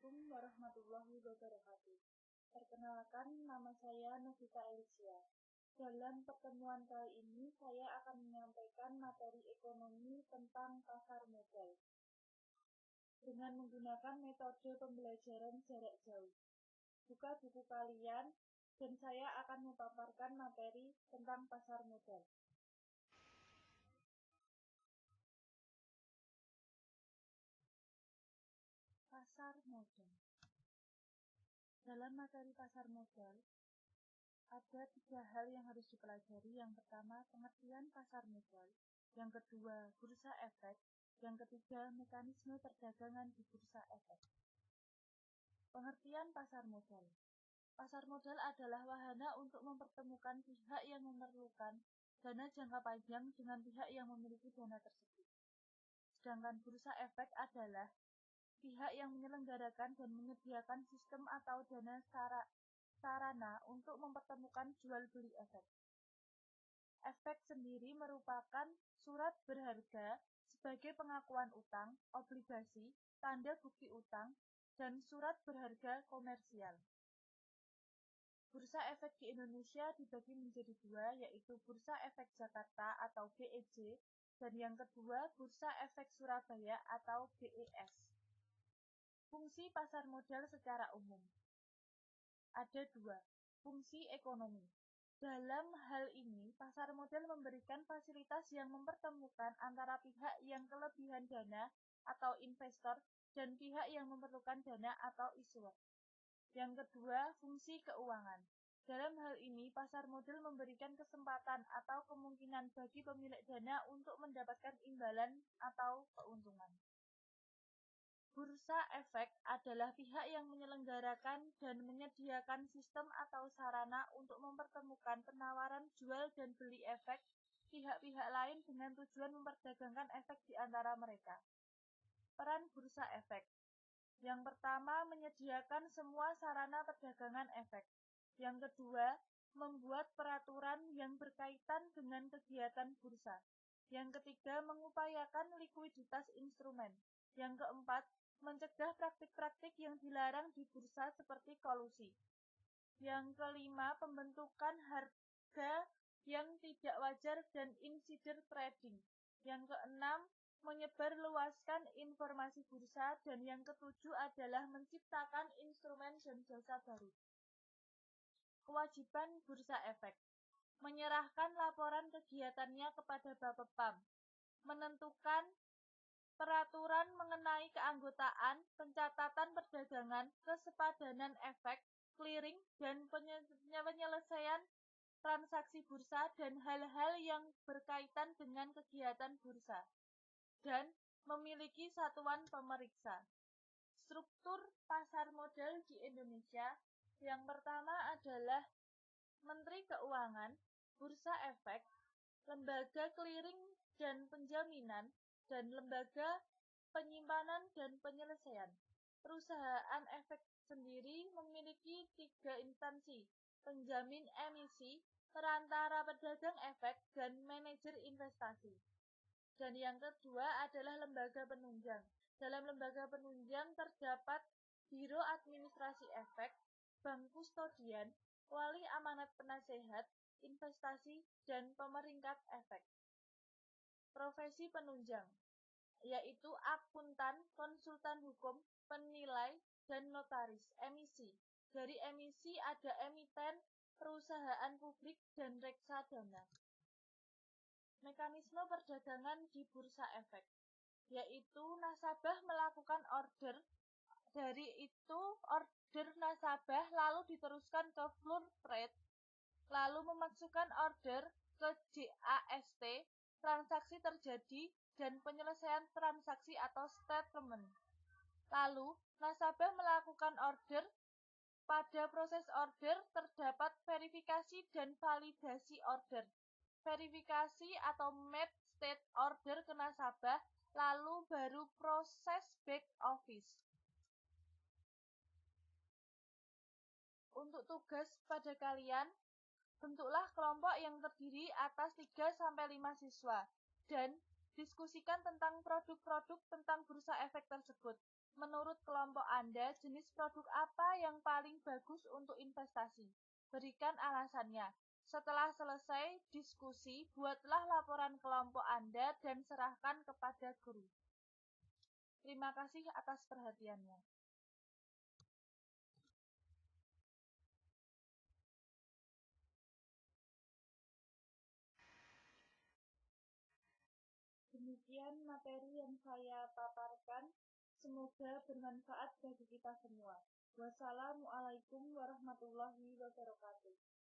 Assalamualaikum warahmatullahi wabarakatuh. Perkenalkan, nama saya Novita Alicia. Dalam pertemuan kali ini, saya akan menyampaikan materi ekonomi tentang pasar modal dengan menggunakan metode pembelajaran jarak jauh. Buka buku kalian, dan saya akan memaparkan materi tentang pasar modal. Pasar modal. Dalam materi pasar modal, ada 3 hal yang harus dipelajari. Yang pertama, pengertian pasar modal. Yang kedua, bursa efek. Yang ketiga, mekanisme perdagangan di bursa efek. Pengertian pasar modal. Pasar modal adalah wahana untuk mempertemukan pihak yang memerlukan dana jangka panjang dengan pihak yang memiliki dana tersebut. Sedangkan bursa efek adalah pihak yang menyelenggarakan dan menyediakan sistem atau dana sarana untuk mempertemukan jual beli efek. Efek sendiri merupakan surat berharga sebagai pengakuan utang, obligasi, tanda bukti utang, dan surat berharga komersial. Bursa efek di Indonesia dibagi menjadi 2, yaitu Bursa Efek Jakarta atau BEJ, dan yang kedua Bursa Efek Surabaya atau BES. Fungsi pasar modal secara umum. Ada 2, fungsi ekonomi. Dalam hal ini, pasar modal memberikan fasilitas yang mempertemukan antara pihak yang kelebihan dana atau investor dan pihak yang memerlukan dana atau issuer. Yang kedua, fungsi keuangan. Dalam hal ini, pasar modal memberikan kesempatan atau kemungkinan bagi pemilik dana untuk mendapatkan imbalan atau keuntungan. Bursa efek adalah pihak yang menyelenggarakan dan menyediakan sistem atau sarana untuk mempertemukan penawaran jual dan beli efek pihak-pihak lain dengan tujuan memperdagangkan efek di antara mereka. Peran bursa efek. Yang pertama, menyediakan semua sarana perdagangan efek. Yang kedua, membuat peraturan yang berkaitan dengan kegiatan bursa. Yang ketiga, mengupayakan likuiditas instrumen. Yang keempat, mencegah praktik-praktik yang dilarang di bursa seperti kolusi. Yang kelima, pembentukan harga yang tidak wajar dan insider trading. Yang keenam, menyebarluaskan informasi bursa, dan yang ketujuh adalah menciptakan instrumen dan jasa baru. Kewajiban bursa efek. Menyerahkan laporan kegiatannya kepada Bapepam. Menentukan peraturan mengenai keanggotaan, pencatatan perdagangan, kesepadanan efek, clearing, dan penyelesaian transaksi bursa dan hal-hal yang berkaitan dengan kegiatan bursa. Dan memiliki satuan pemeriksa. Struktur pasar modal di Indonesia. Yang pertama adalah Menteri Keuangan, Bursa Efek, Lembaga Clearing dan Penjaminan, dan Lembaga Penyimpanan dan Penyelesaian. Perusahaan efek sendiri memiliki 3 instansi, penjamin emisi, perantara pedagang efek, dan manajer investasi. Dan yang kedua adalah lembaga penunjang. Dalam lembaga penunjang terdapat Biro Administrasi Efek, Bank Kustodian, Wali Amanat Penasehat, Investasi, dan Pemeringkat Efek. Profesi penunjang, yaitu akuntan, konsultan hukum, penilai, dan notaris. Emisi. Dari emisi ada emiten, perusahaan publik, dan reksadana. Mekanisme perdagangan di bursa efek, yaitu nasabah melakukan order, dari itu order nasabah lalu diteruskan ke floor trade, lalu memasukkan order ke JAST, transaksi terjadi, dan penyelesaian transaksi atau statement. Lalu, nasabah melakukan order. Pada proses order terdapat verifikasi dan validasi order. Verifikasi atau match state order ke nasabah, lalu baru proses back office. Untuk tugas pada kalian, bentuklah kelompok yang terdiri atas 3-5 siswa dan diskusikan tentang produk-produk tentang bursa efek tersebut. Menurut kelompok Anda, jenis produk apa yang paling bagus untuk investasi? Berikan alasannya. Setelah selesai diskusi, buatlah laporan kelompok Anda dan serahkan kepada guru. Terima kasih atas perhatiannya. Demikian materi yang saya paparkan. Semoga bermanfaat bagi kita semua. Wassalamualaikum warahmatullahi wabarakatuh.